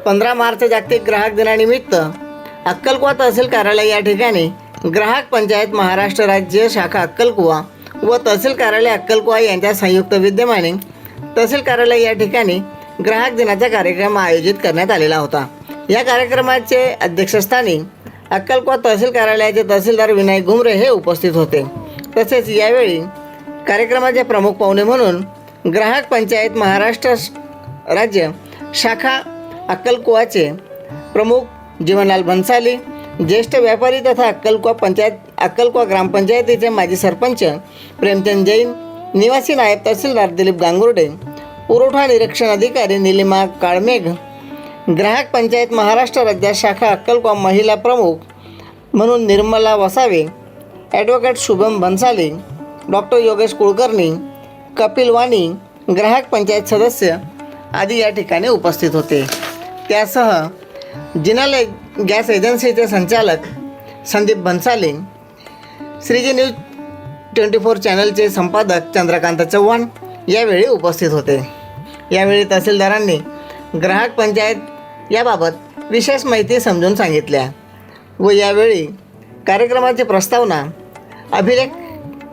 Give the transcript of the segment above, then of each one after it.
15 मार्च जागतिक ग्राहक दिनानिमित्त अक्कलकुवा तहसील कार्यालय या ठिकाणी ग्राहक पंचायत महाराष्ट्र राज्य शाखा अक्कलकुवा व तहसील कार्यालय अक्कलकुवा यांच्या संयुक्त विद्यमाने तहसील कार्यालय या ठिकाणी ग्राहक दिनाचा कार्यक्रम आयोजित करण्यात आलेला होता। या कार्यक्रमाचे अध्यक्षस्थानी अक्कलकुवा तहसील कार्यालयाचे तहसीलदार विनय घुमरे हे उपस्थित होते। तसेच यावेळी कार्यक्रमाचे प्रमुख पाहुणे म्हणून ग्राहक पंचायत महाराष्ट्र राज्य शाखा अक्कलकुवाचे प्रमुख जीवनलाल भन्साली, ज्येष्ठ व्यापारी तथा अक्कलकुवा ग्रामपंचायतीचे माजी सरपंच प्रेमचंद जैन, निवासी नायब तहसीलदार दिलीप गांगुर्डे, पुरवठा निरीक्षण अधिकारी निलिमा काळमेघ, ग्राहक पंचायत महाराष्ट्र राज्य शाखा अक्कलकुवा महिला प्रमुख म्हणून निर्मला वसावे, ॲडव्होकेट शुभम भन्साली, डॉक्टर योगेश कुलकर्णी, कपिल वाणी, ग्राहक पंचायत सदस्य आदी या ठिकाणी उपस्थित होते। त्यासह जिनल गॅस एजन्सीचे संचालक संदीप भन्साली, श्रीजी न्यूज 24 चॅनलचे संपादक चंद्रकांत चव्हाण यावेळी उपस्थित होते। यावेळी तहसीलदारांनी ग्राहक पंचायत याबाबत विशेष माहिती समजून सांगितल्या व यावेळी कार्यक्रमाची प्रस्तावना अभिलेख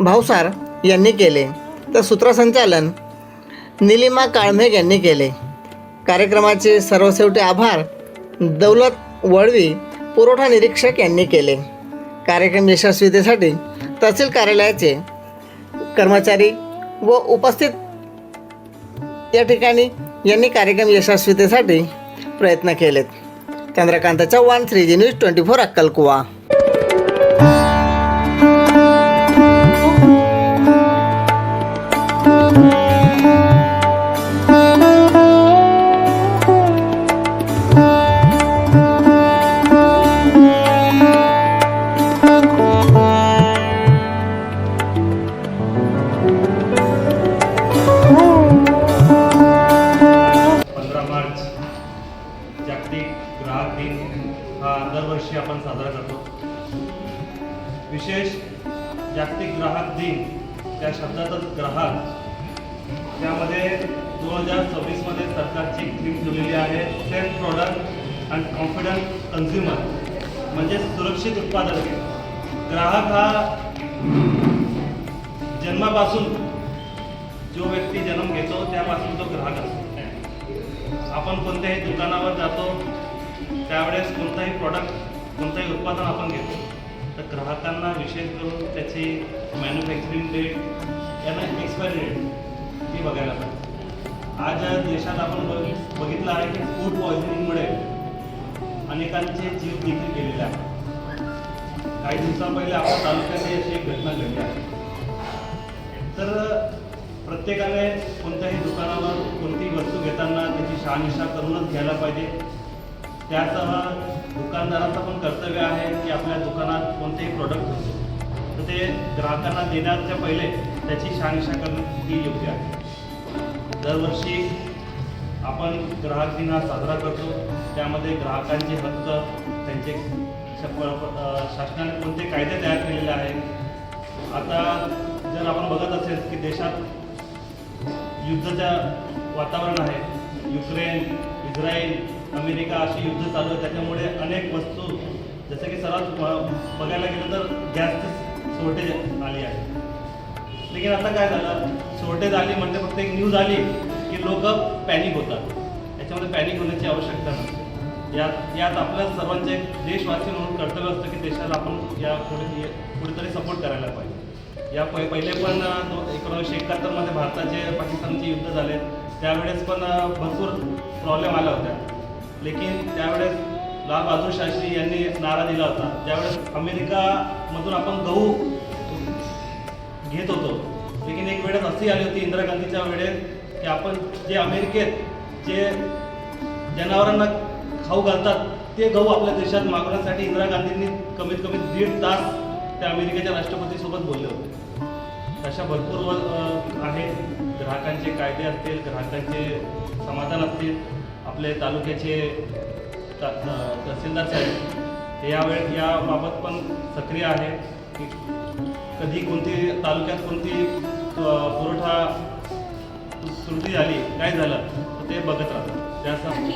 भावसार यांनी केले तर सूत्रसंचालन निलिमा काळमेघ यांनी केले। कार्यक्रमाचे सर्वसेवटे आभार दौलत वळवी पुरवठा निरीक्षक यांनी केले। कार्यक्रम यशस्वीतेसाठी तहसील कार्यालयाचे कर्मचारी व उपस्थित या ठिकाणी यांनी कार्यक्रम यशस्वीतेसाठी प्रयत्न केलेत। चंद्रकांत चव्हाण, श्रीजी न्यूज 24 अक्कलकुवा। जागतिक ग्राहक दिन हा दरवर्षी आपण साजरा करतो। विशेष जागतिक ग्राहक दिन त्या शब्दातच ग्राहक, त्यामध्ये 2026 मध्ये सरकारची थीम ठेवलेली आहे safe product and confident consumer, म्हणजे सुरक्षित उत्पादक। ग्राहक हा जन्मापासून जो व्यक्ती जन्म घेतो त्यापासून तो ग्राहक असतो। आपण कोणत्याही दुकानावर जातो त्यावेळेस कोणताही प्रॉडक्ट, कोणताही उत्पादन आपण घेतो तर ग्राहकांना विशेष करून त्याची मॅन्युफॅक्चरिंग डेट यांना एक्सपायरी डेट ही बघायला पाहिजे। आज देशात आपण बघितलं आहे की फूड पॉयझनिंगमुळे अनेकांचे जीव देखील गेलेले आहेत। काही दिवसांपहिले आपल्या तालुक्यात अशी एक घटना घडली आहे। तर प्रत्येकाने कोणत्याही दुकानावर कोणतीही वस्तू घेताना त्याची शहानिशा करूनच घ्यायला पाहिजे। त्यासह दुकानदाराचं पण कर्तव्य आहे की आपल्या दुकानात कोणतेही प्रोडक्ट घेतो तर ते ग्राहकांना देण्याच्या पहिले त्याची शहानिशा करणं ही योग्य आहे। दरवर्षी आपण ग्राहक दिन हा साजरा करतो, त्यामध्ये ग्राहकांचे हक्क, त्यांचे शासनाने कोणते कायदे तयार केलेले आहेत। आता जर आपण बघत असेल की देशात युद्धाचं वातावरण आहे, युक्रेन, इस्रायल, अमेरिका अशी युद्ध चालू आहे, त्याच्यामुळे अनेक वस्तू जसं की सर्वात बघायला गेलं तर गॅसची शॉर्टेज आली आहे। लेकिन आता काय झालं, शॉर्टेज आली म्हणजे फक्त एक न्यूज आली की लोक पॅनिक होतात। याच्यामध्ये पॅनिक होण्याची आवश्यकता नसते। यात आपल्या सर्वांचे एक देशवासी म्हणून कर्तव्य असतं की देशाला आपण या कुठेतरी सपोर्ट करायला पाहिजे। या पहिले पण 1971 मध्ये भारताचे पाकिस्तानचे युद्ध झाले, त्यावेळेस पण भरपूर प्रॉब्लेम आल्या होत्या। लेकिन त्यावेळेस लाल बहादूर शास्त्री यांनी नारा दिला होता, ज्यावेळेस अमेरिकामधून आपण गहू घेत होतो, लेकिन एक वेळेस अशी आली होती इंदिरा गांधीच्या वेळेस की आपण जे अमेरिकेत जे जनावरांना खाऊ घालतात ते गहू आपल्या देशात मागवण्यासाठी इंदिरा गांधींनी कमीत कमी 1.5 तास त्या अमेरिकेच्या राष्ट्रपतीसोबत बोलले होते। अशा भरपूर आहेत। ग्राहकांचे कायदे असतील, ग्राहकांचे समाधान असतील, आपले तालुक्याचे तहसीलदार साहेब हे याबाबत पण सक्रिय आहे की कधी कोणती तालुक्यात कोणती पुरवठा त्रुटी झाली काय झालं तर ते बघत राहतात त्यासाठी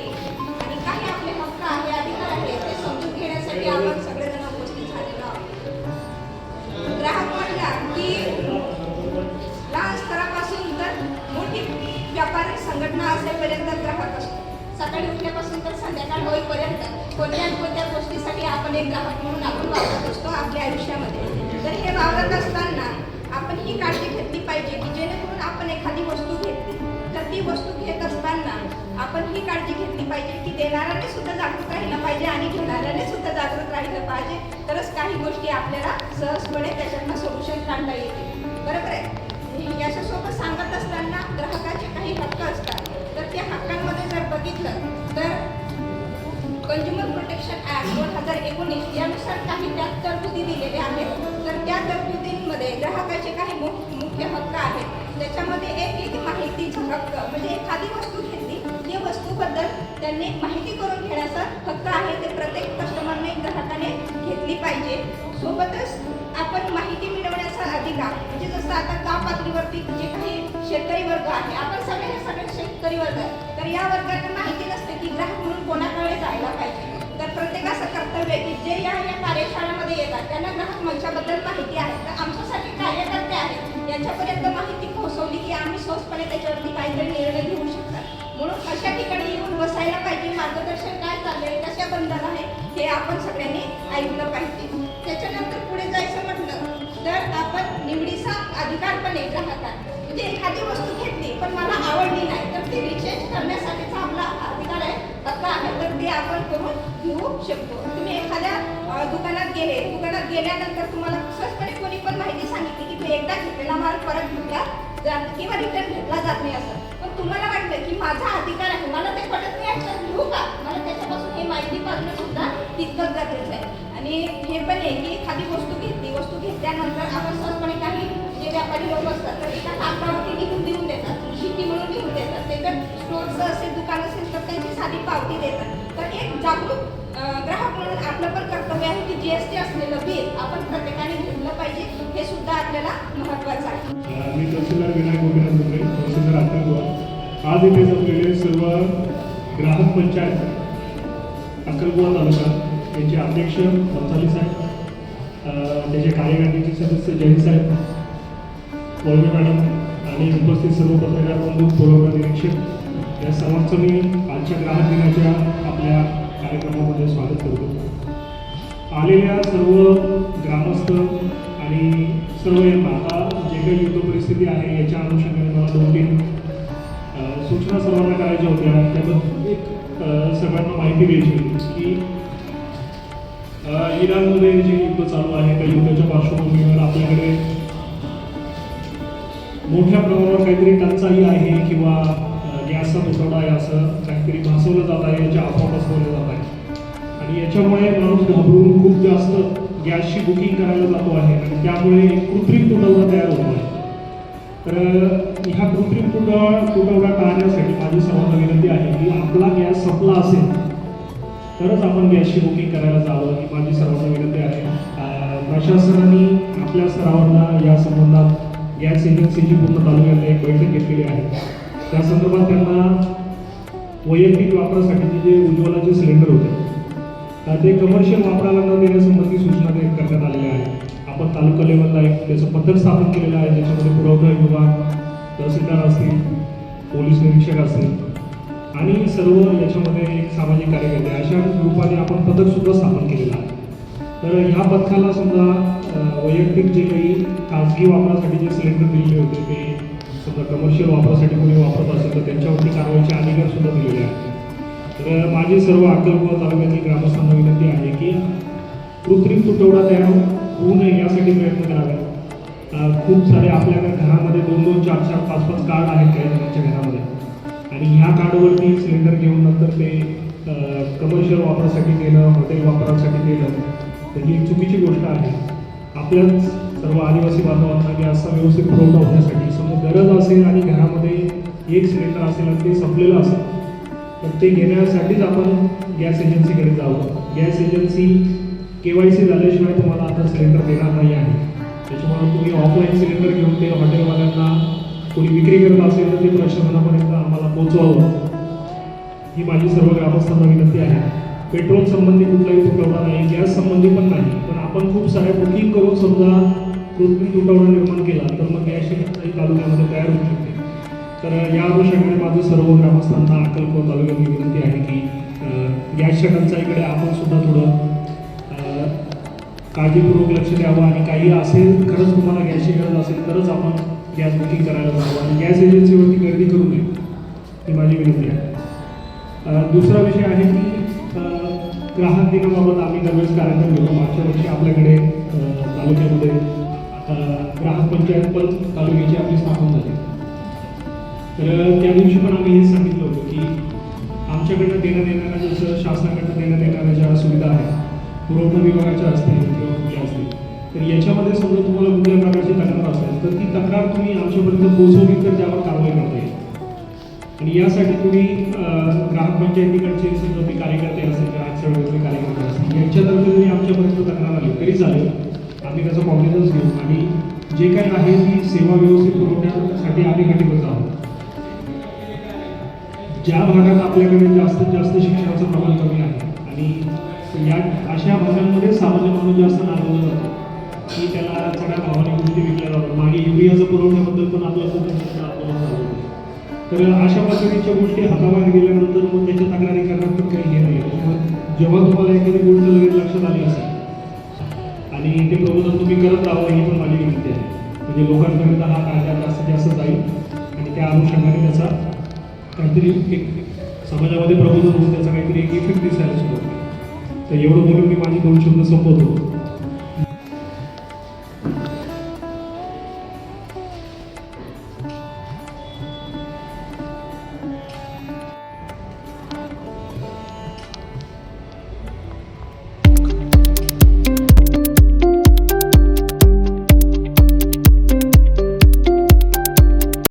आणि काही आपले हक्क आहे अधिकार आहे ते समजून घेण्यासाठी आपण सगळेजण उपस्थित झालेलो आहोत. ग्राहक म्हणला की लहान स्तरापासून तर मोठी व्यापारी संघटना असेपर्यंत ग्राहक असतो. सकाळी उठल्यापासून तर संध्याकाळ होईपर्यंत कोणत्या ना कोणत्या गोष्टीसाठी आपण एक ग्राहक म्हणून आपण वावरत असतो आपल्या आयुष्यामध्ये. तर हे वावरत असताना आपण ही काळजी घेतली पाहिजे की जेणेकरून आपण एखादी वस्तू घेतली तर ती वस्तू घेत असताना आपण ही काळजी घेतली पाहिजे की देणाऱ्याने सुद्धा जागृत राहिलं पाहिजे आणि घेणाऱ्याने सुद्धा जागृत राहिलं पाहिजे. तरच काही गोष्टी आपल्याला सहजपणे त्याच्यातनं सोल्युशन काढता येतील. बरोबर आहे. याच्यासोबत सांगत असताना ग्राहकाचे काही हक्क असतात तर त्या हक्कांमध्ये जर बघितलं तर कंझ्युमर प्रोटेक्शन ॲक्ट 2019 यानुसार काही त्यात तरतुदी दिलेल्या आहेत. तर त्या तरतुदींमध्ये ग्राहकाचे काही मुख्य हक्क आहेत. त्याच्यामध्ये एक माहितीचा हक्क म्हणजे एखादी वस्तू घेतली त्या वस्तूबद्दल त्यांनी माहिती करून घेण्याचा हक्क आहे. ते प्रत्येक कस्टमरने ग्राहकाने घेतली पाहिजे. सोबतच आपण माहिती मिळवण्याचा अधिकार म्हणजे जसं आता गाव पातळीवरती जे काही शेतकरी वर्ग आहे आपण सगळे शेतकरी वर्ग आहे तर या वर्गाला माहिती नसते की ग्राहक म्हणून कोणाकडे जायला पाहिजे. तर प्रत्येकाचं कर्तव्य आहे की जे या कार्यशाळेमध्ये येतात त्यांना ग्राहक मंचाबद्दल माहिती आहे. तर आमच्यासाठी कार्यकर्ते आहेत यांच्यापर्यंत माहिती पोहोचवली की आम्ही सहजपणे त्याच्यावरती काहीतरी निर्णय घेऊ शकतात. म्हणून अशा ठिकाणी येऊन बसायला पाहिजे. मार्गदर्शन काय चाललंय कशा बंधन आहे हे आपण सगळ्यांनी ऐकलं पाहिजे. त्याच्यानंतर पुढे जायचं म्हटलं तर आपण निवडीचा अधिकार पण आहे ग्राहकांना. म्हणजे एखादी वस्तू घेतली पण मला आवडली नाही तर ती रिचेंज करण्यासाठीचा आपला अधिकार आहे हक्क आहे. तर ते आपण करून घेऊ शकतो. तुम्ही एखाद्या दुकानात गेल्यानंतर तुम्हाला सहजपणे कोणी पण माहिती सांगितली की तू एकदा घेतलेला माल परत घेतला जात किंवा रिटर्न घेतला जात नाही असं. पण तुम्हाला वाटलं की माझा अधिकार आहे मला ते पडत नाही ॲक्शन घेऊ का मला त्याच्यापासून हे माहिती पाहणं सुद्धा तितकंच गरजेचं आहे. आणि हे पण आहे की एखादी वस्तू घेतल्यानंतर आपण सहजपणे काही जे व्यापारी लोक असतात तर एका कागदावरती लिहून देऊन देतात शिट्टी म्हणून लिहून देतात. ते जर स्टोअरचं असेल दुकान असेल तर त्यांची साधी पावती देतात. तर एक जागरूक ग्राहक म्हणून आपलं पण कर्तव्य आहे की GST असलेलं बिल आपण प्रत्येकाने घेतलं पाहिजे. हे सुद्धा आपल्याला महत्त्वाचं आहे. मी तहसीलदार विनायक गोपीनाथ मुंबई तहसीलदार अक्कलकुवा आज इथे जमलेले सर्व ग्राहक पंचायत अक्कलकुवा तालुका यांचे अध्यक्ष बंसाली साहेब त्याचे कार्यकारिणीचे सदस्य जैन साहेब वळवे मॅडम आणि उपस्थित सर्व पत्रकार बंधू पुरवठा निरीक्षक या सर्वांचं मी आजच्या ग्राहक दिनाच्या आपल्या कार्यक्रमामध्ये स्वागत करतो. आलेल्या सर्व ग्रामस्थ आणि सर्व यांना आता जे काही युद्ध परिस्थिती आहे याच्या अनुषंगाने मला 2-3 सूचना सर्वांना करायच्या होत्या. त्याबद्दल एक सगळ्यांना माहिती द्यायची होती की इराणमध्ये जे युद्ध चालू आहे त्या युद्धाच्या पार्श्वभूमीवर आपल्याकडे मोठ्या प्रमाणावर काहीतरी टंचाई आहे किंवा गॅसचा तुटवडा आहे असं काहीतरी भासवलं जात आहे. याच्या अफवा पसरवल्या जात आहे आणि याच्यामुळे माणूस घाबरून खूप जास्त गॅसची बुकिंग करायला जातो आहे आणि त्यामुळे कृत्रिम तुटवडा तयार होतो आहे. तर ह्या कृत्रिम तुटवडा टाळण्यासाठी माझी सर्वांना विनंती आहे की आपला गॅस संपला असेल तरच आपण गॅसची बुकिंग करायला जावं ही माझी सर्वांना विनंती आहे. प्रशासनाने आपल्या स्तरावरला या संबंधात गॅस एजन्सीची पूर्ण तालुक्यात एक बैठक घेतलेली आहे. त्या संदर्भात त्यांना वैयक्तिक वापरासाठीचे जे उज्ज्वलाचे सिलेंडर होते ते कमर्शियल वापराला न देण्यासंबंधी सूचना करण्यात आलेल्या आहेत. आपण तालुका लेवलला एक त्याचं पथक स्थापन केलेलं आहे ज्याच्यामध्ये पुरवठा विभाग तहसीलदार असतील पोलीस निरीक्षक असतील आणि सर्व याच्यामध्ये एक सामाजिक कार्यकर्ते अशा रूपाने आपण पथकसुद्धा स्थापन केलेलं आहे. तर ह्या पथकाला समजा वैयक्तिक जे काही खाजगी वापरासाठी जे सिलेंडर दिलेले होते ते समजा कमर्शियल वापरासाठी कोणी वापरत असेल तर त्यांच्यावरती कारवाईचे अधिकारसुद्धा दिलेले आहेत. तर माझी सर्व अक्कलकुवा तालुक्यातील ग्रामस्थांना विनंती आहे की कृत्रिम तुटवडा तयार होऊ नये यासाठी प्रयत्न करावे. खूप सारे आपल्या घरामध्ये 2-2, 4-4, 5-5 कार्ड आहेत काही जणांच्या घरामध्ये आणि ह्या कार्डवरती सिलेंडर घेऊन नंतर ते कमर्शियल वापरासाठी देणं हॉटेल वापरासाठी देणं तर ही चुकीची गोष्ट आहे. आपल्याच सर्व आदिवासी बांधवांना गॅसचा व्यवस्थित पुरवठा होण्यासाठी समजा गरज असेल आणि घरामध्ये एक सिलेंडर असेल आणि ते संपलेलं असेल तर ते घेण्यासाठीच आपण गॅस एजन्सीकडे जावं. गॅस एजन्सी KYC झाल्याशिवाय तुम्हाला आता सिलेंडर देणार नाही आहे. त्याच्यामुळे तुम्ही ऑफलाईन सिलेंडर घेऊन ते हॉटेलवाल्यांना कोणी विक्री करत असेल तर ते प्रश्न ही माझी सर्व ग्रामस्थांना विनंती आहे. पेट्रोल संबंधी कुठलाही तुटवडा नाही, गॅस संबंधी पण नाही, पण आपण खूप साऱ्या बुकिंग करून समजा कृत्रिम तुटवडा निर्माण केला तर मग गॅसची टंचाई तालुक्यामध्ये तयार होऊ शकते. तर या अनुषंगाने माझं सर्व ग्रामस्थांना अक्कलकोट तालुक्यातली विनंती आहे की गॅसच्या टंचाईकडे आपण सुद्धा थोडं काळजीपूर्वक लक्ष द्यावं आणि काही असेल खरंच तुम्हाला गॅसची गरज असेल तरच आपण गॅस बुकिंग करायला जावं आणि गॅस एजन्सीवरती गर्दी करू नये, ही माझी विनंती आहे. दुसरा विषय आहे की ग्राहक दिनाबाबत आम्ही दरवेळेस कार्यक्रम घेतो. मागच्या वर्षी आपल्याकडे तालुक्यामध्ये आता ग्राहक पंचायत पण तालुक्याची आपली स्थापन झाली. तर त्या दिवशी पण आम्ही हेच सांगितलं होतं की आमच्याकडनं देण्यात येणाऱ्या जसं शासनाकडनं देण्यात येणाऱ्या ज्या सुविधा आहेत पुरवठा विभागाच्या असतील किंवा कुठल्या असतील तर याच्यामध्ये समजा तुम्हाला कुठल्या प्रकारची तक्रार असेल तर ती तक्रार तुम्ही आमच्यापर्यंत पोहोचवली तर त्यावर कारवाई करता येईल. आणि यासाठी तुम्ही ग्राहक पंचायतीकडचे समजा ते कार्यकर्ते असेल ग्राहक चळवळीचे कार्यकर्ते असतील यांच्यातर्फे जरी आमच्यापर्यंत तक्रार आली तरी चालेल, आम्ही त्याचा कॉग्निझन्स घेऊ आणि जे काही आहे ती सेवा व्यवस्थित पुरवण्यासाठी आम्ही कटिबद्ध आहोत. ज्या भागात आपल्याकडे जास्तीत जास्त शिक्षणाचं प्रमाण कमी आहे आणि या अशा भागांमध्ये सामान्य माणूस जास्त नाराज जातो की त्याला सगळ्या भावाने गोष्टी विकल्या जातात. मागे युरियाचा पुरवठ्याबद्दल पण आपलं खूप मोठं आंदोलन झालं होतं. तर अशा पद्धतीच्या गोष्टी हाताबाहेर गेल्यानंतर मग त्याच्या तक्रारी करण्यात पण काही हे नाही. जेव्हा तुम्हाला एखादी गोष्ट लगेच लक्षात आली असेल आणि ते प्रबोधन तुम्ही करत राहावं ही पण माझी विनंती आहे. म्हणजे लोकांपर्यंत हा कायदा जास्तीत जास्त जाईल आणि त्या अनुषंगाने त्याचा काहीतरी एक समाजामध्ये प्रबोधन होऊन त्याचा काहीतरी एक इफेक्ट दिसायला सुरू होतो. तर एवढं बोलून मी माझी 2 शब्द संपवतो.